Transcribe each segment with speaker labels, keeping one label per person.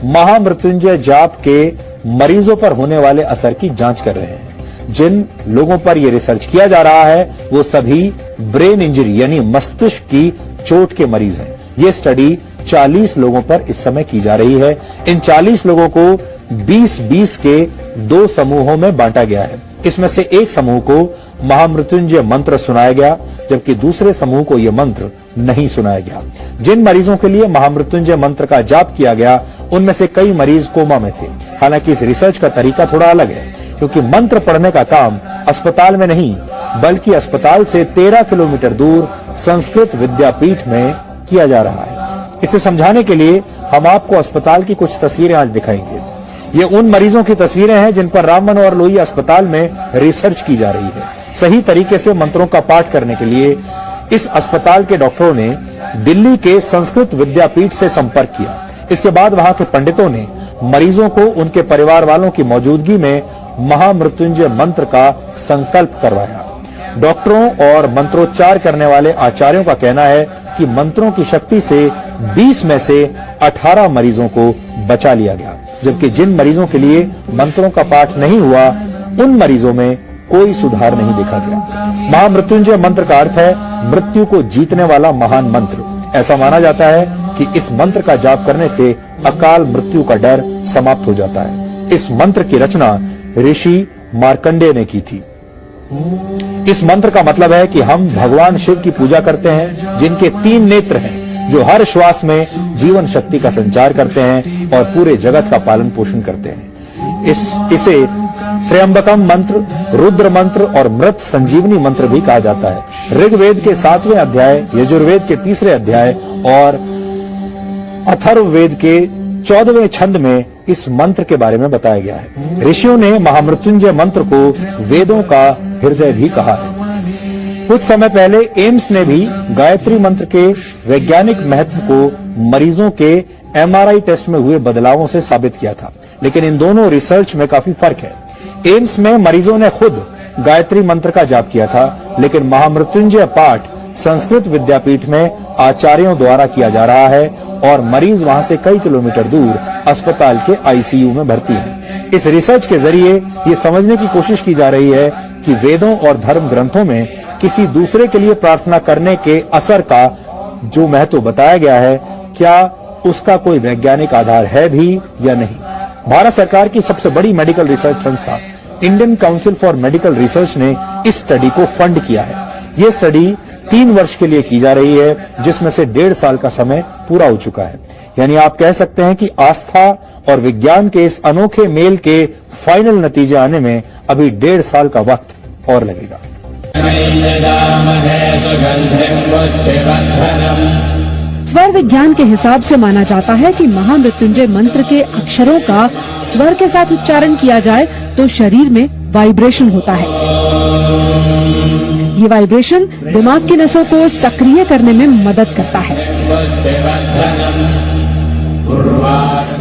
Speaker 1: महामृत्युंजय जाप के मरीजों पर होने वाले असर की जांच कर रहे हैं। जिन लोगों पर यह रिसर्च किया जा रहा है वो सभी ब्रेन इंजरी यानी मस्तिष्क की चोट के मरीज हैं। ये स्टडी 40 लोगों पर इस समय की जा रही है। इन 40 लोगों को 20-20 के 2 समूहों में बांटा गया है। इसमें से एक समूह को महामृत्युंजय मंत्र सुनाया गया, जबकि दूसरे समूह को यह मंत्र नहीं सुनाया गया। जिन मरीजों के लिए महामृत्युंजय मंत्र का जाप किया गया उनमें से कई मरीज कोमा में थे। हालांकि इस रिसर्च का तरीका थोड़ा अलग है, क्योंकि मंत्र पढ़ने का काम अस्पताल में नहीं बल्कि अस्पताल से 13 किलोमीटर दूर संस्कृत विद्यापीठ में किया जा रहा है। इसे समझाने के लिए हम आपको अस्पताल की कुछ तस्वीरें आज दिखाएंगे। ये उन मरीजों की तस्वीरें हैं जिन पर राम मनोहर लोहिया अस्पताल में रिसर्च की जा रही है। सही तरीके से मंत्रों का पाठ करने के लिए इस अस्पताल के डॉक्टरों ने दिल्ली के संस्कृत विद्यापीठ से संपर्क किया। इसके बाद वहां के पंडितों ने मरीजों को उनके परिवार वालों की मौजूदगी में महामृत्युंजय मंत्र का संकल्प करवाया। डॉक्टरों और मंत्रोच्चार करने वाले आचार्यों का कहना है कि मंत्रों की शक्ति से 20 में से 18 मरीजों को बचा लिया गया, जबकि जिन मरीजों के लिए मंत्रों का पाठ नहीं हुआ उन मरीजों में कोई सुधार नहीं देखा गया। महामृत्युंजय मंत्र का अर्थ है मृत्यु को जीतने वाला महान मंत्र। ऐसा माना जाता है कि इस मंत्र का जाप करने से अकाल मृत्यु का डर समाप्त हो जाता है। इस मंत्र की रचना ऋषि मार्कंडेय ने की थी। इस मंत्र का मतलब है कि हम भगवान शिव की पूजा करते हैं, जिनके 3 नेत्र हैं, जो हर श्वास में जीवन शक्ति का संचार करते हैं और पूरे जगत का पालन पोषण करते हैं। इसे त्र्यंबकम मंत्र, रुद्र मंत्र और मृत संजीवनी मंत्र भी कहा जाता है। ऋग्वेद के 7वें अध्याय, यजुर्वेद के 3रे अध्याय और अथर्ववेद के 14वें छंद में इस मंत्र के बारे में बताया गया है। ऋषियों ने महामृत्युंजय मंत्र को वेदों का हृदय भी कहा है। कुछ समय पहले एम्स ने भी गायत्री मंत्र के वैज्ञानिक महत्व को मरीजों के MRI टेस्ट में हुए बदलावों से साबित किया था, लेकिन इन दोनों रिसर्च में काफी फर्क है। एम्स में मरीजों ने खुद गायत्री मंत्र का जाप किया था, लेकिन महामृत्युंजय पाठ संस्कृत विद्यापीठ में आचार्यों द्वारा किया जा रहा है और मरीज वहां से कई किलोमीटर दूर अस्पताल के ICU में भर्ती हैं। इस रिसर्च के जरिए ये समझने की कोशिश की जा रही है कि वेदों और धर्म ग्रंथों में किसी दूसरे के लिए प्रार्थना करने के असर का जो महत्व बताया गया है, क्या उसका कोई वैज्ञानिक आधार है भी या नहीं। भारत सरकार की सबसे बड़ी मेडिकल रिसर्च संस्था Indian council for medical research ने इस स्टडी को फंड किया है। ये स्टडी 3 वर्ष के लिए की जा रही है, जिसमें से 1.5 साल का समय पूरा हो चुका है। यानी आप कह सकते हैं कि आस्था और विज्ञान के इस अनोखे मेल के फाइनल नतीजे आने में अभी 1.5 साल का वक्त और लगेगा।
Speaker 2: स्वर विज्ञान के हिसाब से माना जाता है कि महामृत्युंजय मंत्र के अक्षरों का स्वर के साथ उच्चारण किया जाए तो शरीर में वाइब्रेशन होता है। ये वाइब्रेशन दिमाग की नसों को सक्रिय करने में मदद करता है।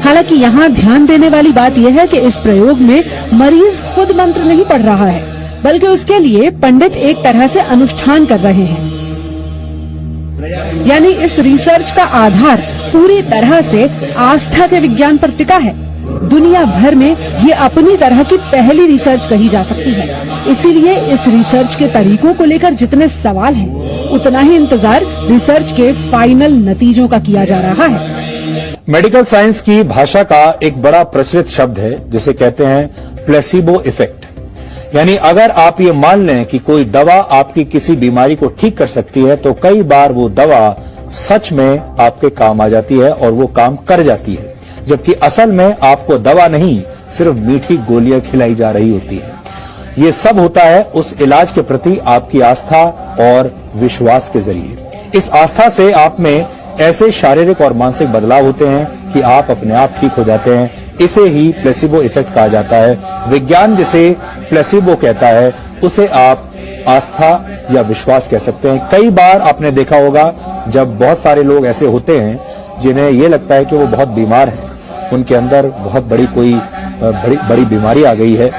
Speaker 2: हालांकि यहाँ ध्यान देने वाली बात यह है कि इस प्रयोग में मरीज खुद मंत्र नहीं पढ़ रहा है, बल्कि उसके लिए पंडित एक तरह से अनुष्ठान कर रहे हैं। यानी इस रिसर्च का आधार पूरी तरह से आस्था के विज्ञान पर टिका है। दुनिया भर में ये अपनी तरह की पहली रिसर्च कही जा सकती है। इसीलिए इस रिसर्च के तरीकों को लेकर जितने सवाल हैं, उतना ही इंतजार रिसर्च के फाइनल नतीजों का किया जा रहा है।
Speaker 1: मेडिकल साइंस की भाषा का एक बड़ा प्रचलित शब्द है जिसे कहते हैं प्लेसिबो इफेक्ट। यानी अगर आप ये मान लें कि कोई दवा आपकी किसी बीमारी को ठीक कर सकती है, तो कई बार वो दवा सच में आपके काम आ जाती है और वो काम कर जाती है, जबकि असल में आपको दवा नहीं सिर्फ मीठी गोलियां खिलाई जा रही होती है। ये सब होता है उस इलाज के प्रति आपकी आस्था और विश्वास के जरिए। इस आस्था से आप में ऐसे शारीरिक और मानसिक बदलाव होते हैं कि आप अपने आप ठीक हो जाते हैं। इसे ही प्लेसिबो इफेक्ट कहा जाता है। विज्ञान जिसे प्लेसिबो कहता है, उसे आप आस्था या विश्वास कह सकते हैं। कई बार आपने देखा होगा जब बहुत सारे लोग ऐसे होते हैं जिन्हें ये लगता है कि वो बहुत बीमार हैं, उनके अंदर बहुत बड़ी कोई बड़ी बीमारी आ गई है,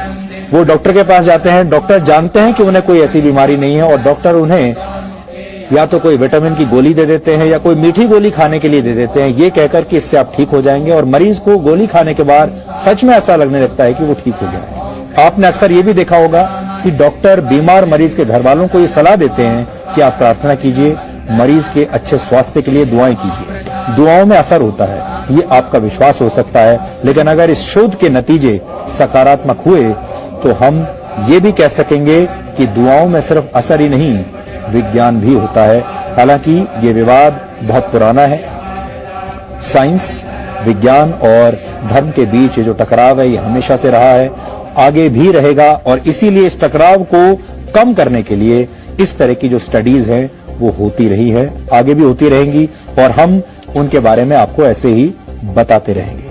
Speaker 1: वो डॉक्टर के पास जाते हैं। डॉक्टर जानते हैं कि उन्हें कोई ऐसी बीमारी नहीं है और डॉक्टर उन्हें या तो कोई विटामिन की गोली दे देते हैं या कोई मीठी गोली खाने के लिए दे देते हैं, ये कहकर कि इससे आप ठीक हो जाएंगे, और मरीज को गोली खाने के बाद सच में ऐसा लगने लगता है कि वो ठीक हो गया है। आपने अक्सर ये भी देखा होगा कि डॉक्टर बीमार मरीज के घर वालों को ये सलाह देते हैं कि आप प्रार्थना कीजिए, मरीज के अच्छे स्वास्थ्य के लिए दुआएं कीजिए, दुआओं में असर होता है, ये आपका विश्वास हो सकता है। लेकिन अगर इस शोध के नतीजे सकारात्मक हुए तो हम ये भी कह सकेंगे कि दुआओं में सिर्फ असर ही नहीं, विज्ञान भी होता है। हालांकि ये विवाद बहुत पुराना है। साइंस, विज्ञान और धर्म के बीच ये जो टकराव है ये हमेशा से रहा है, आगे भी रहेगा, और इसीलिए इस टकराव को कम करने के लिए इस तरह की जो स्टडीज हैं वो होती रही है, आगे भी होती रहेंगी, और हम उनके बारे में आपको ऐसे ही बताते रहेंगे।